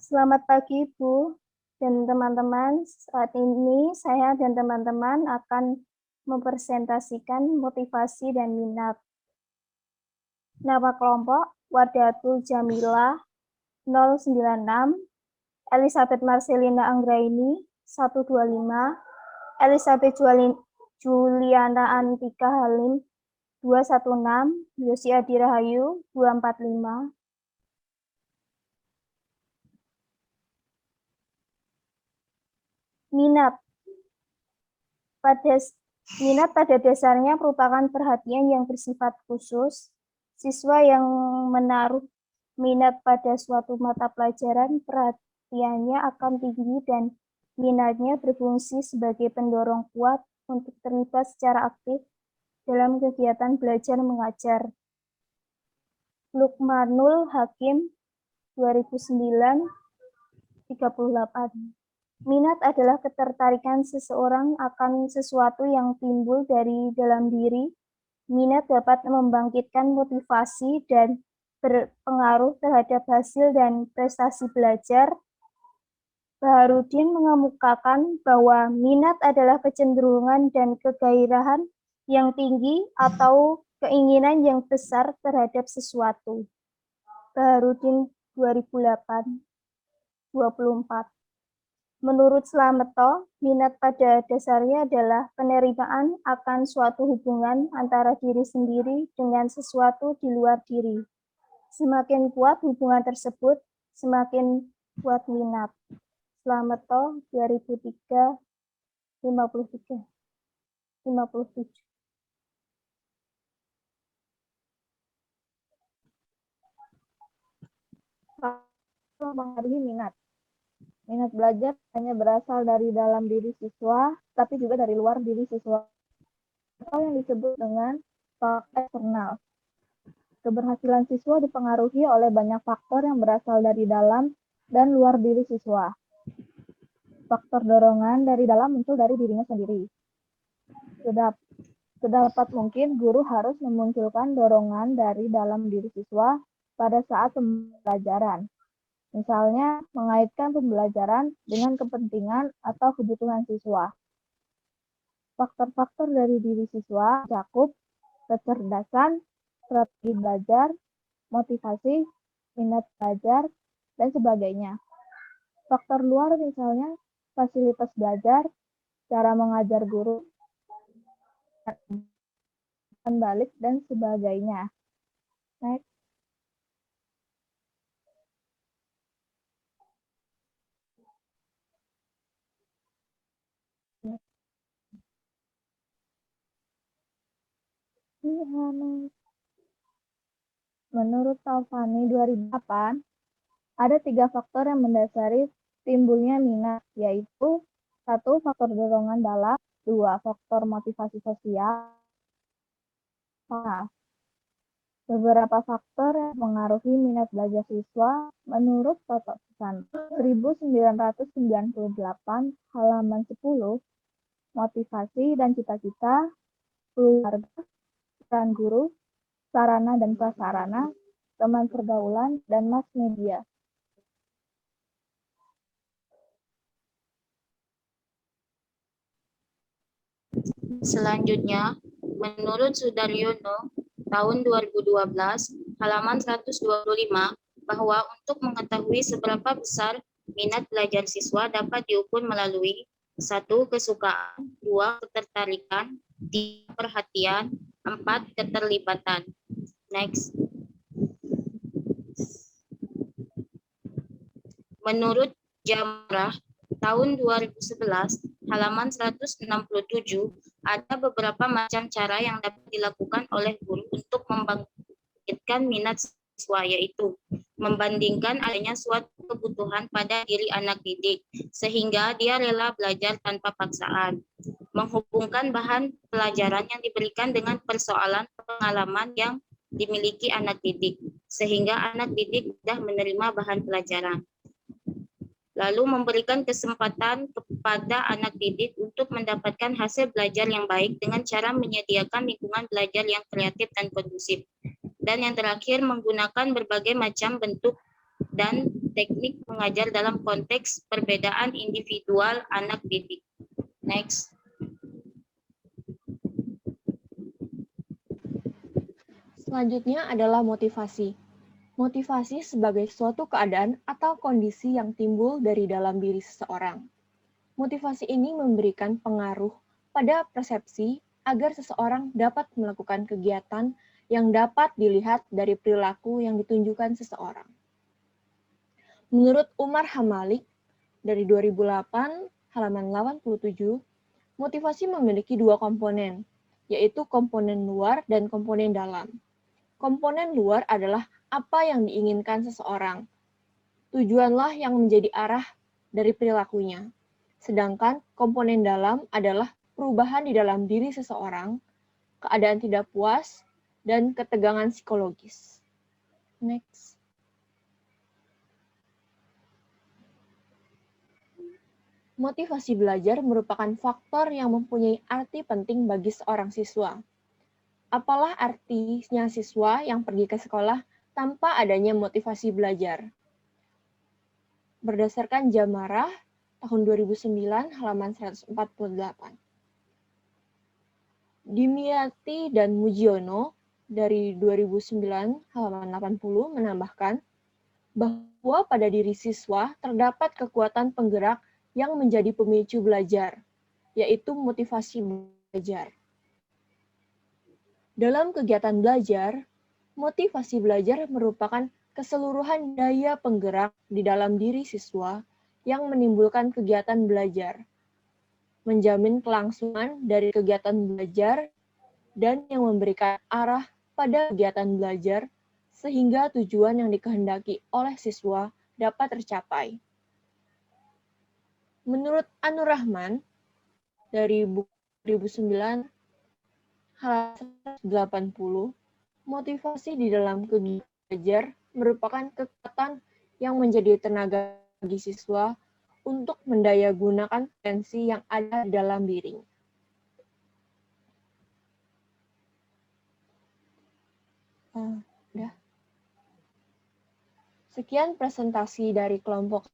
Selamat pagi, Bu dan teman-teman. Saat ini saya dan teman-teman akan mempresentasikan motivasi dan minat. Nama kelompok Wadatul Jamilah 096, Elizabeth Marcelina Anggraini 125, Elizabeth Juliana Antika Halim 216, Yosi Adi Rahayu 245. Minat pada dasarnya merupakan perhatian yang bersifat khusus. Siswa yang menaruh minat pada suatu mata pelajaran, perhatiannya akan tinggi dan minatnya berfungsi sebagai pendorong kuat untuk terlibat secara aktif dalam kegiatan belajar mengajar. Lukmanul Hakim 2009 38. Minat adalah ketertarikan seseorang akan sesuatu yang timbul dari dalam diri. Minat dapat membangkitkan motivasi dan berpengaruh terhadap hasil dan prestasi belajar. Baharudin mengemukakan bahwa minat adalah kecenderungan dan kegairahan yang tinggi atau keinginan yang besar terhadap sesuatu. Baharudin 2008 24. Menurut Slameto, minat pada dasarnya adalah penerimaan akan suatu hubungan antara diri sendiri dengan sesuatu di luar diri. Semakin kuat hubungan tersebut, semakin kuat minat. Slameto 2003 57. Mempengaruhi minat. Minat belajar hanya berasal dari dalam diri siswa, tapi juga dari luar diri siswa, atau yang disebut dengan faktor eksternal. Keberhasilan siswa dipengaruhi oleh banyak faktor yang berasal dari dalam dan luar diri siswa. Faktor dorongan dari dalam muncul dari dirinya sendiri. Sedapat mungkin, guru harus memunculkan dorongan dari dalam diri siswa pada saat pembelajaran. Misalnya, mengaitkan pembelajaran dengan kepentingan atau kebutuhan siswa. Faktor-faktor dari diri siswa cakup kecerdasan, strategi belajar, motivasi, minat belajar, dan sebagainya. Faktor luar misalnya fasilitas belajar, cara mengajar guru, balik, dan sebagainya. Next. Menurut Talfani 2008, ada 3 faktor yang mendasari timbulnya minat, yaitu 1. Faktor dorongan dalam, 2. Faktor motivasi sosial. Beberapa faktor yang mengaruhi minat belajar siswa menurut Toto Susanto 1998 halaman 10, motivasi dan cita-cita, keluarga, peran guru, sarana dan prasarana, teman pergaulan, dan mass media. Selanjutnya, menurut Sudaryono, tahun 2012, halaman 125, bahwa untuk mengetahui seberapa besar minat belajar siswa dapat diukur melalui 1. Kesukaan, 2. Ketertarikan, 3. Perhatian, 4. Keterlibatan. Next. Menurut Jamrah, tahun 2011, halaman 167, ada beberapa macam cara yang dapat dilakukan oleh guru untuk membangkitkan minat siswa, yaitu membandingkan adanya suatu kebutuhan pada diri anak didik, sehingga dia rela belajar tanpa paksaan, menghubungkan bahan pelajaran yang diberikan dengan persoalan pengalaman yang dimiliki anak didik, sehingga anak didik mudah menerima bahan pelajaran. Lalu memberikan kesempatan kepada anak didik untuk mendapatkan hasil belajar yang baik dengan cara menyediakan lingkungan belajar yang kreatif dan kondusif. Dan yang terakhir, menggunakan berbagai macam bentuk dan teknik mengajar dalam konteks perbedaan individual anak didik. Next. Selanjutnya adalah motivasi. Motivasi sebagai suatu keadaan atau kondisi yang timbul dari dalam diri seseorang. Motivasi ini memberikan pengaruh pada persepsi agar seseorang dapat melakukan kegiatan yang dapat dilihat dari perilaku yang ditunjukkan seseorang. Menurut Umar Hamalik dari 2008 halaman 87, motivasi memiliki dua komponen, yaitu komponen luar dan komponen dalam. Komponen luar adalah apa yang diinginkan seseorang. Tujuanlah yang menjadi arah dari perilakunya. Sedangkan komponen dalam adalah perubahan di dalam diri seseorang, keadaan tidak puas, dan ketegangan psikologis. Next. Motivasi belajar merupakan faktor yang mempunyai arti penting bagi seorang siswa. Apalah artinya siswa yang pergi ke sekolah tanpa adanya motivasi belajar? Berdasarkan Jamarah tahun 2009 halaman 148. Dimyati dan Mujiono dari 2009 halaman 80 menambahkan bahwa pada diri siswa terdapat kekuatan penggerak yang menjadi pemicu belajar, yaitu motivasi belajar. Dalam kegiatan belajar, motivasi belajar merupakan keseluruhan daya penggerak di dalam diri siswa yang menimbulkan kegiatan belajar, menjamin kelangsungan dari kegiatan belajar, dan yang memberikan arah pada kegiatan belajar sehingga tujuan yang dikehendaki oleh siswa dapat tercapai. Menurut Anur Rahman, dari buku 2009, halaman 180, motivasi di dalam kegiatan belajar merupakan kekuatan yang menjadi tenaga bagi siswa untuk mendayagunakan potensi yang ada di dalam diri. Sekian presentasi dari kelompok